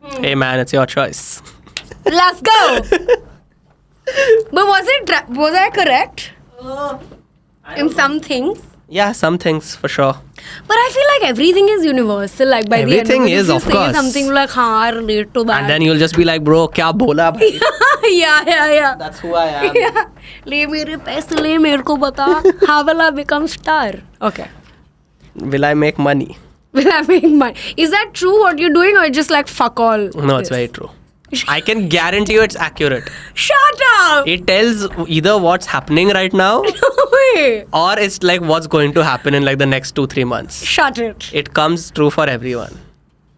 But Hey man, it's your choice. let's go. But was I correct in some things? Yeah, some things for sure. But I feel like everything is universal. Like by Everything the end is, of it, of if you say course. something like, "हाँ, relate to that." And then you'll just be like, bro, क्या बोला भाई? yeah. That's who I am. Yeah. ले मेरे पैसे ले मेरे को बता. How will I become star? Okay. Will I make money? Will I make money? Is that true what you're doing or just like fuck all? No, it's very true. I can guarantee you it's accurate. Shut up! It tells either what's happening right now Wait. or it's like what's going to happen in like the next 2-3 months. Shut it. It comes true for everyone.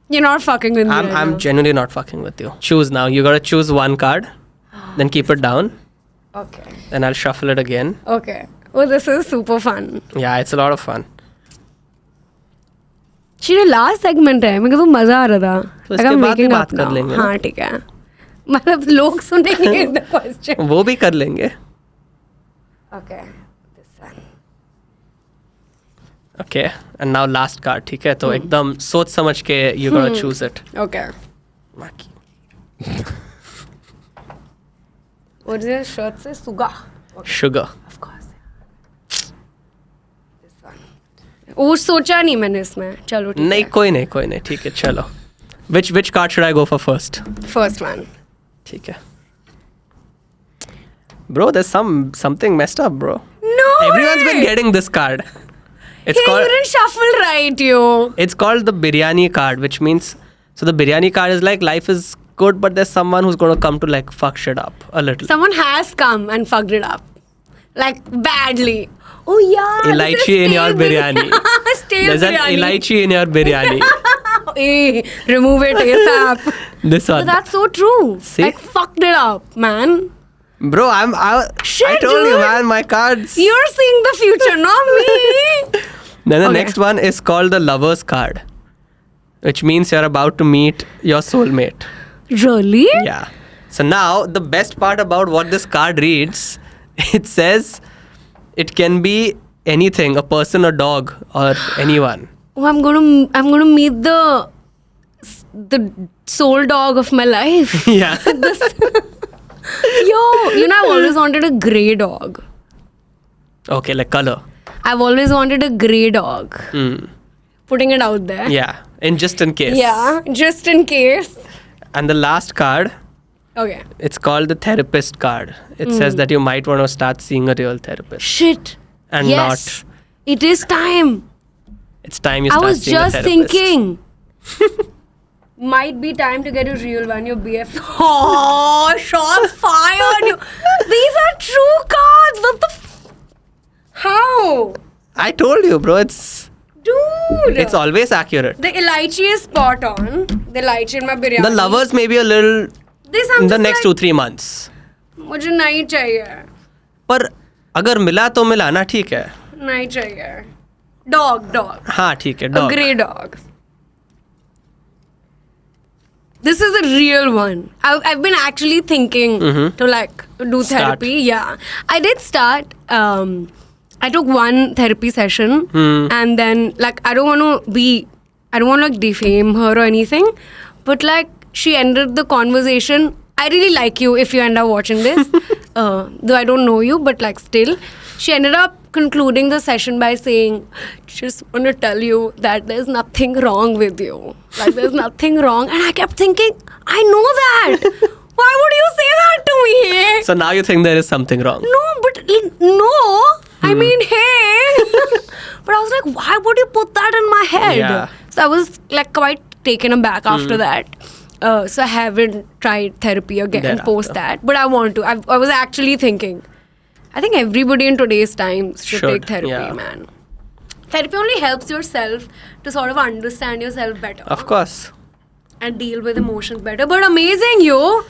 You're not fucking with me. I'm right now. genuinely not fucking with you. Choose now. You gotta choose one card, then keep it down, Okay. then I'll shuffle it again. Okay. Oh, this is super fun. Yeah, it's a lot of fun. Last segment है मेरे को तो मजा आ रहा था तो इसके बाद भी बात कर लेंगे ना? हाँ ठीक है मतलब लोग सुनेंगे the question. वो भी कर लेंगे. Okay, this one. Okay, and now last card. ठीक है, तो एकदम सोच समझ के you gotta choose it. Okay. Original shirt से Suga. Sugar. Of course. This one. वो सोचा नहीं मैंने इसमें. चलो ठीक है. नहीं कोई नहीं ठीक है चलो. Which card should I go for first? First one. ठीक है. Bro, there's something messed up, bro. No Everyone's way. been getting this card. It's He called didn't shuffle right, yo. it's called the biryani card, which means so the biryani card is like life is good, but there's someone who's gonna come to like fuck shit up a little. Someone has come and fucked it up. Like badly. Oh yeah. Elaichi in your biryani. Stale There's an biryani. elaichi in your biryani. Hey, remove it ASAP. This But one. that's so true. See? Like fucked it up, man. Bro, I Shit, told you, dude. man, my cards. You're seeing the future, not me. Then the Okay. next one is called the lover's card, which means you're about to meet your soulmate. Really? Yeah. So now the best part about what this card reads, it says it can be anything, a person, a dog, or anyone. Oh, I'm gonna meet the soul dog of my life. Yeah. Yo, I've always wanted a grey dog. Okay, like color. I've always wanted a grey dog. Putting it out there. Yeah. And just in case. Yeah, just in case. And the last card, Okay. it's called the therapist card. It says that you might want to start seeing a real therapist. Shit. And yes. It is time. It's time you I start was seeing a just therapist. thinking. Might be time to get a real one, your BF. Oh, shots fired. These are true cards. What the How? I told you, bro. It's Dude. always accurate. The elaichi is spot on. The elaichi in my biryani. The lovers may be a little This I'm in the just next like, 2-3 months. मुझे नहीं चाहिए. पर अगर मिला तो मिला ना ठीक है. नहीं चाहिए. Dog. हाँ ठीक है A dog. grey dog. This is a real one. I've been actually thinking to like do Start. therapy. Yeah, I did start. I took one therapy session, and then like I don't want to like defame her or anything, but like she ended the conversation. I really like you if you end up watching this. Though I don't know you, but like still, she ended up concluding the session by saying, just want to tell you that there's nothing wrong with you. Like there's nothing wrong. And I kept thinking, I know that. Why would you say that to me? So now you think there is something wrong. No, but no. I mean, hey. But I was like, why would you put that in my head? Yeah. So I was like quite taken aback after that. So I haven't tried therapy again Thereafter. post that. But I want to. I was actually thinking, I think everybody in today's times should take therapy, yeah. man. Therapy only helps yourself to sort of understand yourself better. Of course. And deal with emotions better. But amazing, yo.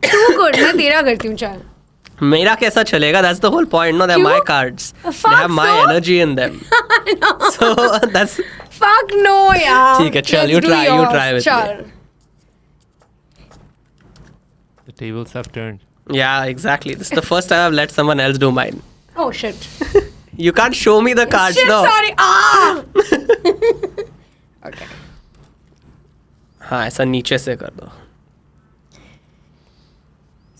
Too good. मैं तेरा करती हूँ चल. मेरा कैसा चलेगा? That's the whole point. No, they're क्यों? my cards. Fuck They have my so? energy in them. So that's Fuck no, यार. ठीक है, चल, Let's you do try yours. with चल. me. The tables have turned. Yeah, exactly. This is the first time I've let someone else do mine. Oh shit. You can't show me the cards, Shit, no. sorry. Ah. Okay. हाँ ऐसा नीचे से कर दो.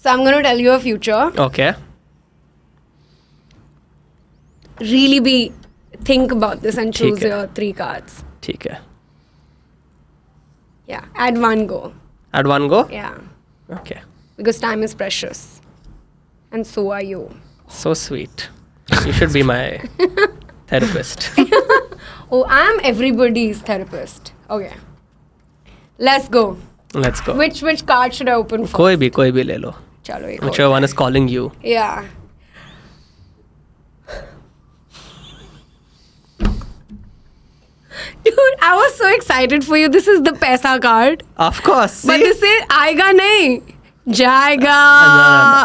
So I'm gonna tell you a future. Okay. Really think about this and choose ठीक है. your 3 cards. ठीक है. Yeah. Add one go. At one go? Yeah. Okay. Because time is precious. And so are you. So sweet. You should be my therapist. Oh, I'm everybody's therapist. Okay. Let's go. Let's go. Which card should I open for? कोई भी ले लो. Chalo, ek Whichever one is calling you. Yeah. Dude, I was so excited for you. This is the Paisa card. Of course. But see? this is आएगा नहीं. जाएगा.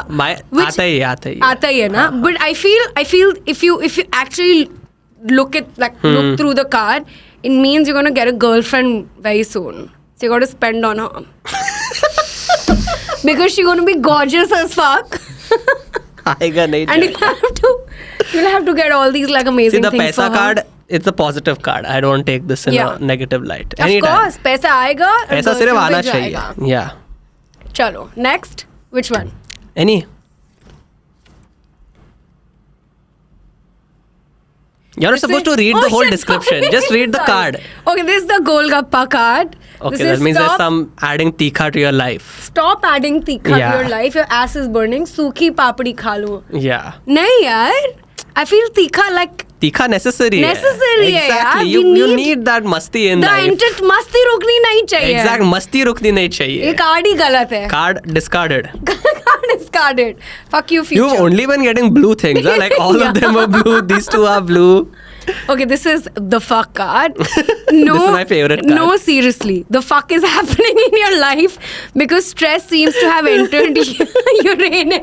No. My Which- आता ही है. आता ही है ना? But I feel if you actually look through the card, it means you're gonna get a girlfriend very soon. So you got to spend on her. because she's going to be gorgeous as fuck. आएगा नहीं. And you'll have to get all these like amazing See, the things paisa for her. card, it's a positive card. I don't take this in Yeah. a negative light. Of Anytime. course, पैसा आएगा और पैसा सिर्फ girlfriend आना पे चाहिए. जाएगा. Yeah. चलो, next. Which one? Any? You're not supposed to read the whole shit. description. Just read the Sorry. card. Okay, this is the Golgappa card. Okay, This that is means there's stop, some adding tikha to your life. Stop adding tikha Yeah. to your life. Your ass is burning. सूखी पापड़ी खा लो. Yeah. नहीं यार. I feel tikha like Tikha necessary Necessary hai. hai yaar. Exactly. We You need need that masti in the life. intent मस्ती रुकनी नहीं चाहिए. Exact. मस्ती रुकनी नहीं चाहिए. ये कार्ड ही गलत है. Card discarded. Card discarded. Fuck you, future. You've only been getting blue things. Huh? Like all of them are blue. These two are blue. Okay, this is the fuck card. No, This is my favorite card. No, seriously. The fuck is happening in your life because stress seems to have entered your brain.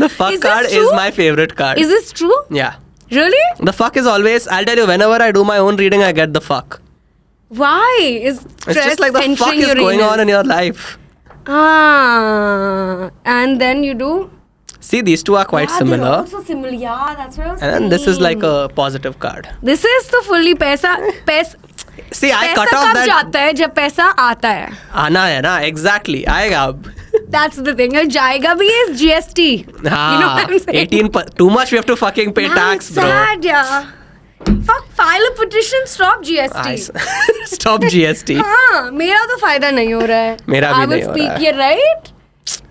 The fuck Is this card is true? my favorite card. Is this true? Yeah. Really? The fuck is always, I'll tell you, whenever I do my own reading, I get the fuck. Why is stress It's just like the entering fuck is your going anus? on in your life. Ah, and then you do. See, these two are quite Yeah, similar. They're also similar. Yeah, that's what I was And then this is like saying. a positive card. This is the fully पैसा See, I पैसा cut off कब that. जाता है जब पैसा आता है. आना है ना, exactly. आएगा अब. That's the thing. और जाएगा भी is GST. You know what I'm saying? 18. Too much we have to fucking pay tax, That's bro. sad, yeah. Fuck, file a petition, stop GST. Stop GST. हाँ, मेरा तो फायदा नहीं हो रहा है. मेरा भी नहीं हो रहा है. I will speak it right.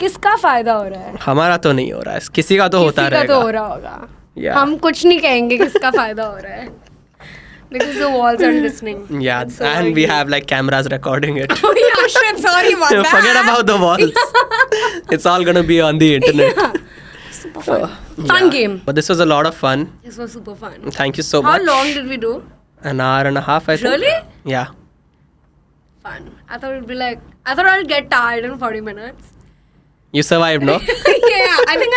किसका फायदा हो रहा है? हमारा तो नहीं हो रहा है. किसी का तो होता किसी का रहेगा. तो हो रहा होगा. Yeah. हम कुछ नहीं कहेंगे किसका फायदा हो रहा है. Because the walls are listening. Yeah, That's so and we annoying. have like cameras recording it. Oh yeah, shit, sorry about that. Forget about the walls. It's all gonna be on the internet. Yeah. Super fun. Fun Yeah. game. But this was a lot of fun. This was super fun. Thank you so How much. long did we do? An hour and a half, I think. Really? Yeah. Fun. I thought it'd be like, I thought I'd get tired in 40 minutes. You survived, no? Yeah, I think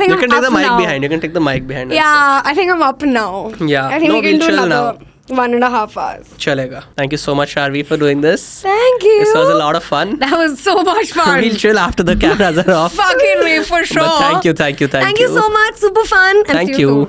You I'm can take up the mic now. behind. You can take the mic behind. Yeah, I think I'm up now. Yeah. I think No, we can we'll do chill another 1.5 hours. Chalega. Thank you so much, Sharvi, for doing this. Thank you. This was a lot of fun. That was so much fun. We'll chill after the cameras are off. Fucking way for sure. But thank you. Thank you so much. Super fun. And Thank see you you. soon.